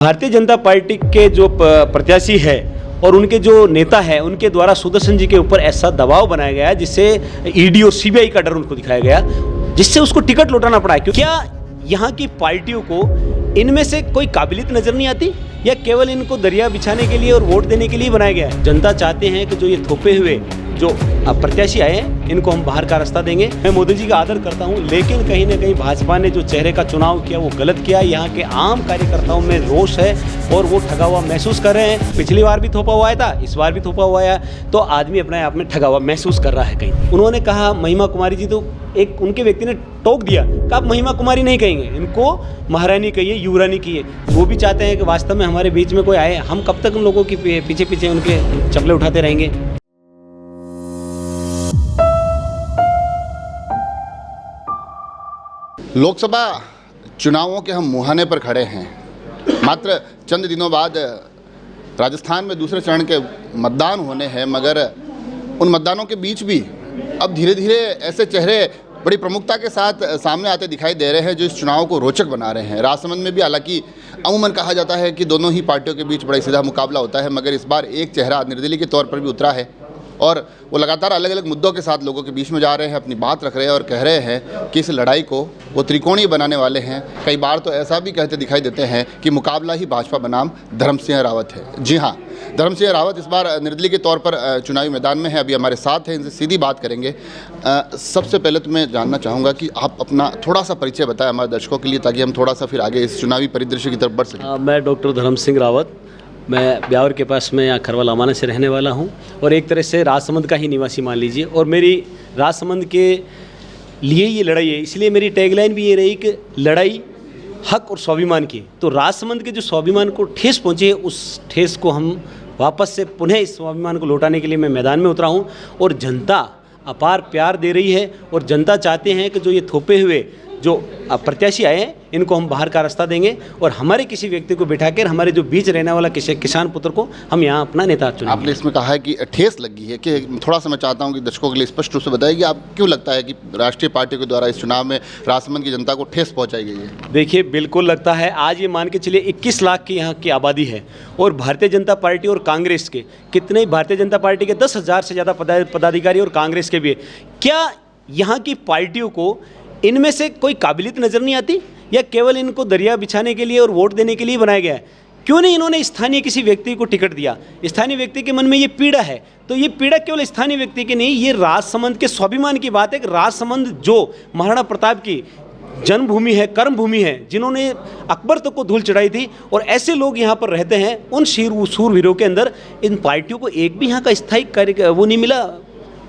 Bharatiya Janata party के जो प्रत्याशी है और उनके जो नेता है उनके द्वारा सुदर्शन जी के ऊपर ऐसा दबाव बनाया गया जिससे ईडी और सीबीआई का डर उनको दिखाया गया, जिससे उसको टिकट लौटाना पड़ा है। क्योंकि क्या यहाँ की पार्टियों को इनमें से कोई काबिलियत नजर नहीं आती या केवल इनको दरिया बिछाने के लिए और वोट देने के लिए बनाया गया है? जनता चाहते हैं कि जो ये थोपे हुए जो प्रत्याशी आए हैं इनको हम बाहर का रास्ता देंगे। मैं मोदी जी का आदर करता हूं, लेकिन कहीं ना कहीं भाजपा ने जो चेहरे का चुनाव किया वो गलत किया। यहाँ के आम कार्यकर्ताओं में रोष है और वो ठगा हुआ महसूस कर रहे हैं। पिछली बार भी थोपा हुआ था, इस बार भी थोपा हुआ है, तो आदमी अपने आप में ठगा हुआ महसूस कर रहा है। कहीं उन्होंने कहा महिमा कुमारी जी, तो एक उनके व्यक्ति ने टोक दिया कि आप महिमा कुमारी नहीं कहेंगे, इनको महारानी कहिए, युवरानी कहिए। वो भी चाहते हैं कि वास्तव में हमारे बीच में कोई आए, हम कब तक उन लोगों के पीछे पीछे उनके चप्पलें उठाते रहेंगे। लोकसभा चुनावों के हम मुहाने पर खड़े हैं। मात्र चंद दिनों बाद राजस्थान में दूसरे चरण के मतदान होने हैं, मगर उन मतदानों के बीच भी अब धीरे धीरे ऐसे चेहरे बड़ी प्रमुखता के साथ सामने आते दिखाई दे रहे हैं जो इस चुनाव को रोचक बना रहे हैं। राजसमंद में भी हालांकि अमूमन कहा जाता है कि दोनों ही पार्टियों के बीच बड़ा सीधा मुकाबला होता है, मगर इस बार एक चेहरा निर्दलीय के तौर पर भी उतरा है और वो लगातार अलग अलग मुद्दों के साथ लोगों के बीच में जा रहे हैं, अपनी बात रख रहे हैं और कह रहे हैं कि इस लड़ाई को वो त्रिकोणीय बनाने वाले हैं। कई बार तो ऐसा भी कहते दिखाई देते हैं कि मुकाबला ही भाजपा बनाम धर्म सिंह रावत है। जी हाँ, धर्म सिंह रावत इस बार निर्दलीय के तौर पर चुनावी मैदान में है, अभी हमारे साथ हैं, इनसे सीधी बात करेंगे। सबसे पहले तो मैं जानना चाहूँगा कि आप अपना थोड़ा सा परिचय बताएं हमारे दर्शकों के लिए, ताकि हम थोड़ा सा फिर आगे इस चुनावी परिदृश्य की तरफ बढ़ सकें। मैं डॉक्टर धर्म सिंह रावत, मैं ब्यावर के पास में यहाँ खरवा लामाना से रहने वाला हूँ और एक तरह से राजसमंद का ही निवासी मान लीजिए। और मेरी राजसमंद के लिए ये लड़ाई है, इसलिए मेरी टैगलाइन भी ये रही कि लड़ाई हक और स्वाभिमान की। तो राजसमंद के जो स्वाभिमान को ठेस पहुँची है, उस ठेस को हम वापस से पुनः इस स्वाभिमान को लौटाने के लिए मैं मैदान में उतरा हूँ। और जनता अपार प्यार दे रही है और जनता चाहते हैं कि जो ये थोपे हुए जो प्रत्याशी आए हैं इनको हम बाहर का रास्ता देंगे और हमारे किसी व्यक्ति को बिठाकर हमारे जो बीच रहने वाला किसान पुत्र को हम यहाँ अपना नेता चुनेंगे। आपने इसमें कहा है कि ठेस लगी है, कि थोड़ा सा मैं चाहता हूँ कि दर्शकों के लिए स्पष्ट रूप से बताइए कि आप क्यों लगता है कि राष्ट्रीय पार्टियों के द्वारा इस चुनाव में राजसमंद की जनता को ठेस पहुँचाई गई है? देखिए, बिल्कुल लगता है। आज ये मान के चलिए 21 लाख की यहाँ की आबादी है और भारतीय जनता पार्टी और कांग्रेस के कितने, भारतीय जनता पार्टी के 10,000 से ज़्यादा पदाधिकारी और कांग्रेस के भी। क्या यहाँ की पार्टियों को इनमें से कोई काबिलियत नज़र नहीं आती या केवल इनको दरिया बिछाने के लिए और वोट देने के लिए बनाया गया है? क्यों नहीं इन्होंने स्थानीय किसी व्यक्ति को टिकट दिया? स्थानीय व्यक्ति के मन में ये पीड़ा है, तो ये पीड़ा केवल स्थानीय व्यक्ति की नहीं, ये राजसमंद के स्वाभिमान की बात है कि राजसमंद जो महाराणा प्रताप की जन्मभूमि है, कर्मभूमि है, जिन्होंने अकबर तक को धूल चढ़ाई थी और ऐसे लोग यहाँ पर रहते हैं, उन शूरवीरों के अंदर इन पार्टियों को एक भी यहाँ का स्थायी कार्य वो नहीं मिला,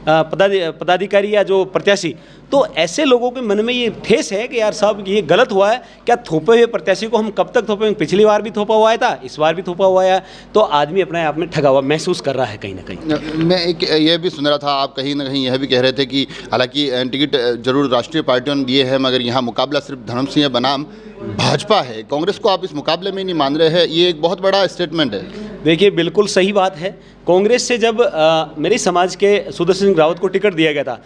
पदाधिकारी या जो प्रत्याशी। तो ऐसे लोगों के मन में ये ठेस है कि यार साहब ये गलत हुआ है, क्या थोपे हुए प्रत्याशी को हम कब तक थोपेंगे? पिछली बार भी थोपा हुआ था, इस बार भी थोपा हुआ है, तो आदमी अपने आप में ठगा हुआ महसूस कर रहा है कहीं ना कहीं। मैं एक ये भी सुन रहा था, आप कहीं ना कहीं यह भी कह रहे थे कि हालांकि टिकट जरूर राष्ट्रीय पार्टियों ने दिए हैं, मगर यहाँ मुकाबला सिर्फ धर्म सिंह बनाम भाजपा है, कांग्रेस को आप इस मुकाबले में नहीं मान रहे हैं। ये एक बहुत बड़ा स्टेटमेंट है। देखिए, बिल्कुल सही बात है। कांग्रेस से जब मेरे समाज के सुदर्शन सिंह रावत को टिकट दिया गया था,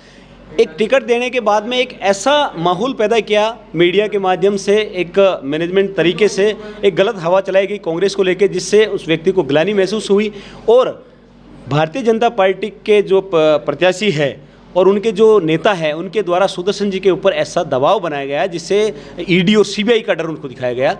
एक टिकट देने के बाद में एक ऐसा माहौल पैदा किया मीडिया के माध्यम से, एक मैनेजमेंट तरीके से एक गलत हवा चलाई गई कांग्रेस को लेकर, जिससे उस व्यक्ति को ग्लानि महसूस हुई। और भारतीय जनता पार्टी के जो प्रत्याशी है और उनके जो नेता है उनके द्वारा सुदर्शन जी के ऊपर ऐसा दबाव बनाया गया जिससे ईडी और सीबीआई का डर उनको दिखाया गया,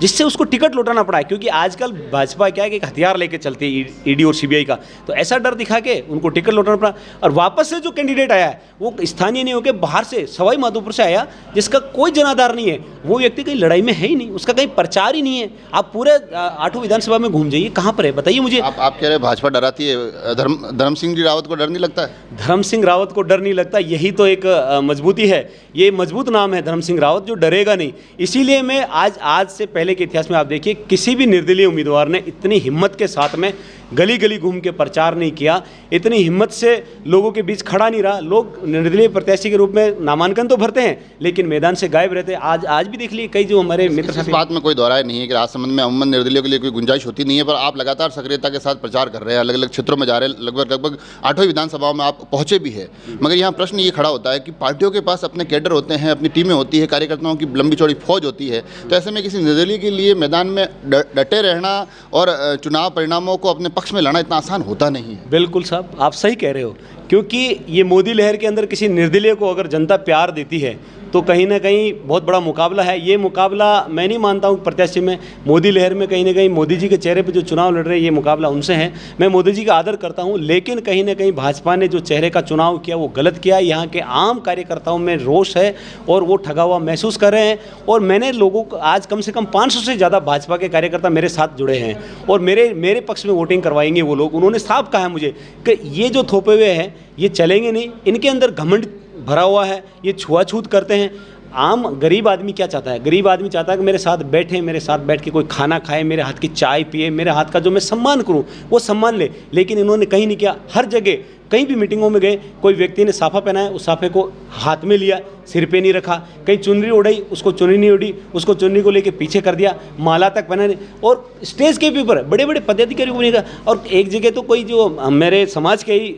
जिससे उसको टिकट लौटाना पड़ा है। क्योंकि आजकल भाजपा क्या है कि एक हथियार लेके चलती है ईडी और सीबीआई का, तो ऐसा डर दिखा के उनको टिकट लौटाना पड़ा। और वापस से जो कैंडिडेट आया है वो स्थानीय नहीं होकर बाहर से सवाई माधोपुर से आया, जिसका कोई जनाधार नहीं है, वो व्यक्ति कहीं लड़ाई में है ही नहीं, उसका कहीं प्रचार ही नहीं है। आप पूरे 8 विधानसभा में घूम जाइए, कहाँ पर है बताइए मुझे। आप कह रहे भाजपा डराती है, धर्म सिंह जी रावत को डर नहीं लगता है? धर्म सिंह रावत को डर नहीं लगता, यही तो एक मजबूती है, ये मजबूत नाम है धर्म सिंह रावत, जो डरेगा नहीं। इसीलिए मैं आज से पहले के इतिहास में आप देखिए, किसी भी निर्दलीय उम्मीदवार ने इतनी हिम्मत के साथ में गली गली घूम के प्रचार नहीं किया, इतनी हिम्मत से लोगों के बीच खड़ा नहीं रहा। लोग निर्दलीय प्रत्याशी के रूप में नामांकन तो भरते हैं लेकिन मैदान से गायब रहते हैं। आज भी देख लिए कई जो हमारे मित्र। इस बात में कोई दोहराए नहीं है कि राजसमंद में अमूमन निर्दलीय के लिए कोई गुंजाइश होती नहीं है, पर आप लगातार सक्रियता के साथ प्रचार कर रहे हैं, अलग अलग क्षेत्रों में जा रहे हैं, लगभग 8 विधानसभाओं में आप पहुंचे भी है। मगर यहाँ प्रश्न ये खड़ा होता है कि पार्टियों के पास अपने कैडर होते हैं, अपनी टीमें होती है, कार्यकर्ताओं की लंबी चौड़ी फौज होती है, तो ऐसे में किसी निर्दलीय निर्दलीय के लिए मैदान में डटे रहना और चुनाव परिणामों को अपने पक्ष में लाना इतना आसान होता नहीं है। बिल्कुल साहब, आप सही कह रहे हो, क्योंकि ये मोदी लहर के अंदर किसी निर्दलीय को अगर जनता प्यार देती है तो कहीं ना कहीं बहुत बड़ा मुकाबला है। ये मुकाबला मैं नहीं मानता हूँ प्रत्याशी में, मोदी लहर में कहीं ना कहीं मोदी जी के चेहरे पे जो चुनाव लड़ रहे हैं ये मुकाबला उनसे है। मैं मोदी जी का आदर करता हूँ, लेकिन कहीं ना कहीं भाजपा ने जो चेहरे का चुनाव किया वो गलत किया। यहाँ के आम कार्यकर्ताओं में रोष है और वो ठगा हुआ महसूस कर रहे हैं। और मैंने लोगों को आज कम से कम 500 से ज़्यादा भाजपा के कार्यकर्ता मेरे साथ जुड़े हैं और मेरे पक्ष में वोटिंग करवाएंगे वो लोग। उन्होंने साफ कहा है मुझे कि ये जो थोपे हुए हैं ये चलेंगे नहीं, इनके अंदर घमंड भरा हुआ है, ये छुआछूत करते हैं। आम गरीब आदमी क्या चाहता है? गरीब आदमी चाहता है कि मेरे साथ बैठे, मेरे साथ बैठ के कोई खाना खाए, मेरे हाथ की चाय पिए, मेरे हाथ का जो मैं सम्मान करूं वो सम्मान ले। लेकिन इन्होंने कहीं नहीं किया। हर जगह कहीं भी मीटिंगों में गए, कोई व्यक्ति ने साफा पहना है, उस साफे को हाथ में लिया, सिर पे नहीं रखा। कहीं चुनरी उड़ाई, उसको चुनरी नहीं उड़ी, उसको चुनरी को लेके पीछे कर दिया, माला तक पहना नहीं। और स्टेज के ऊपर बड़े बड़े पदाधिकारी को नहीं कहा। और एक जगह तो कोई जो मेरे समाज के ही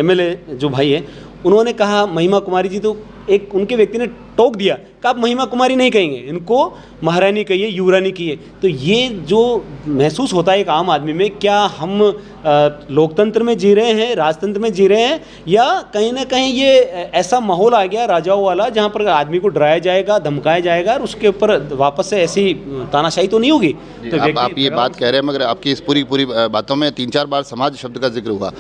MLA जो भाई है, उन्होंने कहा महिमा कुमारी जी, तो एक उनके व्यक्ति ने टोक दिया कि आप महिमा कुमारी नहीं कहेंगे, इनको महारानी कहिए, युवरानी कहिए। तो ये जो महसूस होता है एक आम आदमी में, क्या हम लोकतंत्र में जी रहे हैं, राजतंत्र में जी रहे हैं, या कहीं ना कहीं ये ऐसा माहौल आ गया राजाओं वाला जहाँ पर आदमी को डराया जाएगा, धमकाया जाएगा और उसके ऊपर वापस से ऐसी तानाशाही तो नहीं होगी। तो आप ये बात कह रहे हैं, मगर आपकी इस पूरी बातों में 3-4 बार समाज शब्द का जिक्र हुआ।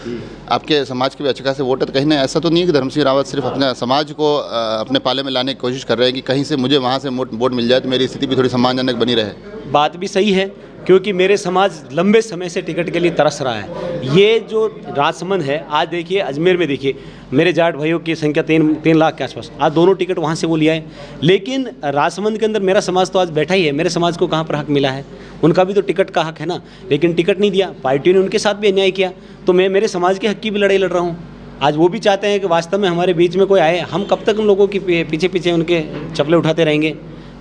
आपके समाज के भी अच्छे खासे वोटर, कहीं ना ऐसा तो नहीं है कि धर्म सिंह रावत सिर्फ अपने समाज को अपने पाले में लाने की कोशिश कर रहे हैं कि कहीं से मुझे वहाँ से वोट मिल जाए तो मेरी स्थिति भी थोड़ी सम्मानजनक बनी रहे? बात भी सही है, क्योंकि मेरे समाज लंबे समय से टिकट के लिए तरस रहा है। ये जो राजसमंद है, आज देखिए अजमेर में देखिए मेरे जाट भाइयों की संख्या 3 लाख के आसपास, आज दोनों टिकट वहाँ से वो लिया है। लेकिन राजसमंद के अंदर मेरा समाज तो आज बैठा ही है। मेरे समाज को कहाँ पर हक मिला है? उनका भी तो टिकट का हक है ना, लेकिन टिकट नहीं दिया। पार्टी ने उनके साथ भी अन्याय किया। तो मैं मेरे समाज के हक की भी लड़ाई लड़ रहा हूँ। आज वो भी चाहते हैं कि वास्तव में हमारे बीच में कोई आए। हम कब तक उन लोगों की पीछे पीछे उनके चपले उठाते रहेंगे?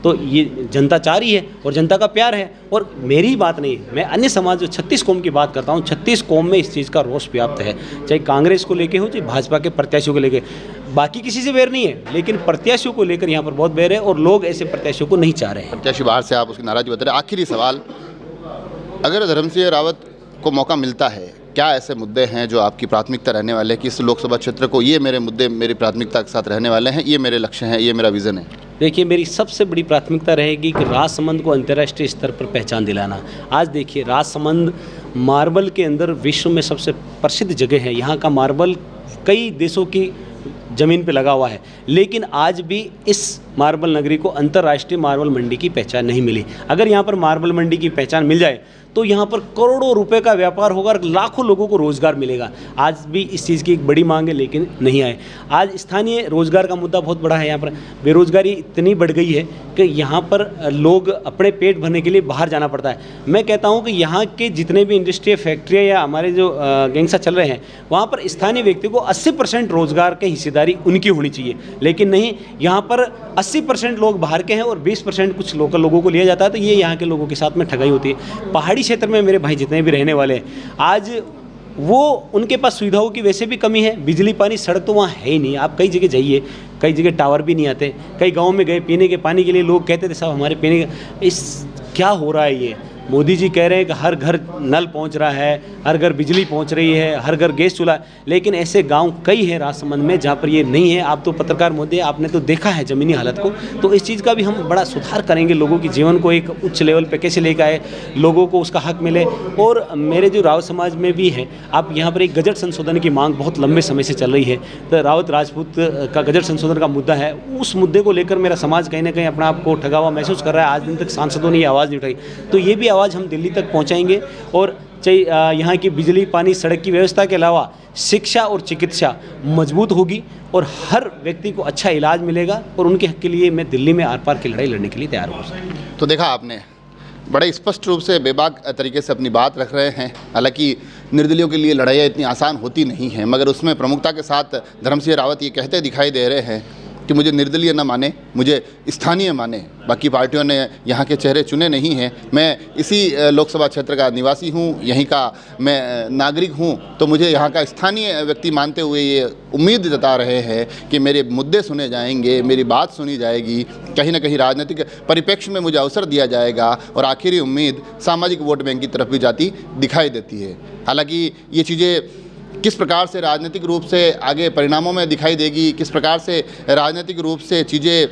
तो ये जनता चाह रही है और जनता का प्यार है। और मेरी बात नहीं, मैं अन्य समाज जो 36 कौम की बात करता हूँ, 36 कौम में इस चीज़ का रोष व्याप्त है, चाहे कांग्रेस को लेके हो, चाहे भाजपा के प्रत्याशियों को लेके। बाकी किसी से बैर नहीं है, लेकिन प्रत्याशियों को लेकर यहाँ पर बहुत बैर है और लोग ऐसे प्रत्याशियों को नहीं चाह रहे हैं। प्रत्याशी बाहर से आप उसकी नाराजगी बता रहे हैं। आखिरी सवाल, अगर धर्म सिंह रावत को मौका मिलता है, क्या ऐसे मुद्दे हैं जो आपकी प्राथमिकता रहने वाले हैं कि इस लोकसभा क्षेत्र को ये मेरे मुद्दे मेरी प्राथमिकता के साथ रहने वाले हैं, ये मेरे लक्ष्य हैं, ये मेरा विज़न है? देखिए, मेरी सबसे बड़ी प्राथमिकता रहेगी कि राजसमंद को अंतर्राष्ट्रीय स्तर पर पहचान दिलाना। आज देखिए, राजसमंद मार्बल के अंदर विश्व में सबसे प्रसिद्ध जगह है। यहाँ का मार्बल कई देशों की ज़मीन पे लगा हुआ है, लेकिन आज भी इस मार्बल नगरी को अंतर्राष्ट्रीय मार्बल मंडी की पहचान नहीं मिली। अगर यहाँ पर मार्बल मंडी की पहचान मिल जाए तो यहाँ पर करोड़ों रुपए का व्यापार होगा और लाखों लोगों को रोज़गार मिलेगा। आज भी इस चीज़ की एक बड़ी मांग है, लेकिन नहीं आए। आज स्थानीय रोज़गार का मुद्दा बहुत बड़ा है। यहाँ पर बेरोज़गारी इतनी बढ़ गई है कि यहाँ पर लोग अपने पेट भरने के लिए बाहर जाना पड़ता है। मैं कहता हूँ कि यहाँ के जितने भी इंडस्ट्री, फैक्ट्रियाँ या हमारे जो गैंगसा चल रहे हैं, वहाँ पर स्थानीय व्यक्ति को 80% रोज़गार की हिस्सेदारी उनकी होनी चाहिए। लेकिन नहीं, यहाँ पर 80% लोग बाहर के हैं और 20% कुछ लोकल लोगों को लिया जाता है। तो ये यहाँ के लोगों के साथ में ठगाई होती है। पहाड़ी क्षेत्र में मेरे भाई जितने भी रहने वाले हैं, आज वो उनके पास सुविधाओं की वैसे भी कमी है। बिजली, पानी, सड़क तो वहाँ है ही नहीं। आप कई जगह जाइए, कई जगह टावर भी नहीं आते। कई गांव में गए, पीने के पानी के लिए लोग कहते थे साहब हमारे पीने का, इस क्या हो रहा है? ये मोदी जी कह रहे हैं कि हर घर नल पहुंच रहा है, हर घर बिजली पहुंच रही है, हर घर गैस चूल्हा, लेकिन ऐसे गांव कई हैं राजसमंद में जहां पर ये नहीं है। आप तो पत्रकार मोदी, आपने तो देखा है ज़मीनी हालत को। तो इस चीज़ का भी हम बड़ा सुधार करेंगे, लोगों के जीवन को एक उच्च लेवल पे कैसे लेकर आए, लोगों को उसका हक मिले। और मेरे जो रावत समाज में भी है, आप यहाँ पर एक गजट संशोधन की मांग बहुत लंबे समय से चल रही है। तो रावत राजपूत का गजट संशोधन का मुद्दा है, उस मुद्दे को लेकर मेरा समाज कहीं ना कहीं अपना आप को ठगा हुआ महसूस कर रहा है। आज दिन तक सांसदों ने ये आवाज़ नहीं उठाई, तो ये भी आवाज़ हम दिल्ली तक पहुंचाएंगे। और चाहे यहाँ की बिजली, पानी, सड़क की व्यवस्था के अलावा शिक्षा और चिकित्सा मजबूत होगी और हर व्यक्ति को अच्छा इलाज मिलेगा और उनके हक के लिए मैं दिल्ली में आर पार की लड़ाई लड़ने के लिए तैयार हूँ। तो देखा आपने, बड़े स्पष्ट रूप से बेबाक तरीके से अपनी बात रख रहे हैं। हालांकि निर्दलियों के लिए लड़ाइयाँ इतनी आसान होती नहीं हैं, मगर उसमें प्रमुखता के साथ धर्म सिंह रावत ये कहते दिखाई दे रहे हैं कि मुझे निर्दलीय न माने, मुझे स्थानीय माने। बाकी पार्टियों ने यहाँ के चेहरे चुने नहीं हैं। मैं इसी लोकसभा क्षेत्र का निवासी हूँ, यहीं का मैं नागरिक हूँ, तो मुझे यहाँ का स्थानीय व्यक्ति मानते हुए ये उम्मीद जता रहे हैं कि मेरे मुद्दे सुने जाएंगे, मेरी बात सुनी जाएगी, कहीं ना कहीं राजनीतिक परिप्रेक्ष्य में मुझे अवसर दिया जाएगा और आखिरी उम्मीद सामाजिक वोट बैंक की तरफ भी जाती दिखाई देती है। हालांकि ये चीज़ें किस प्रकार से राजनीतिक रूप से आगे परिणामों में दिखाई देगी, किस प्रकार से राजनीतिक रूप से चीज़ें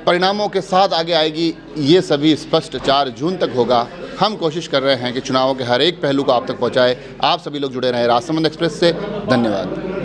परिणामों के साथ आगे आएगी, ये सभी स्पष्ट 4 जून तक होगा। हम कोशिश कर रहे हैं कि चुनावों के हर एक पहलू को आप तक पहुंचाए। आप सभी लोग जुड़े रहें राजसमंद एक्सप्रेस से। धन्यवाद।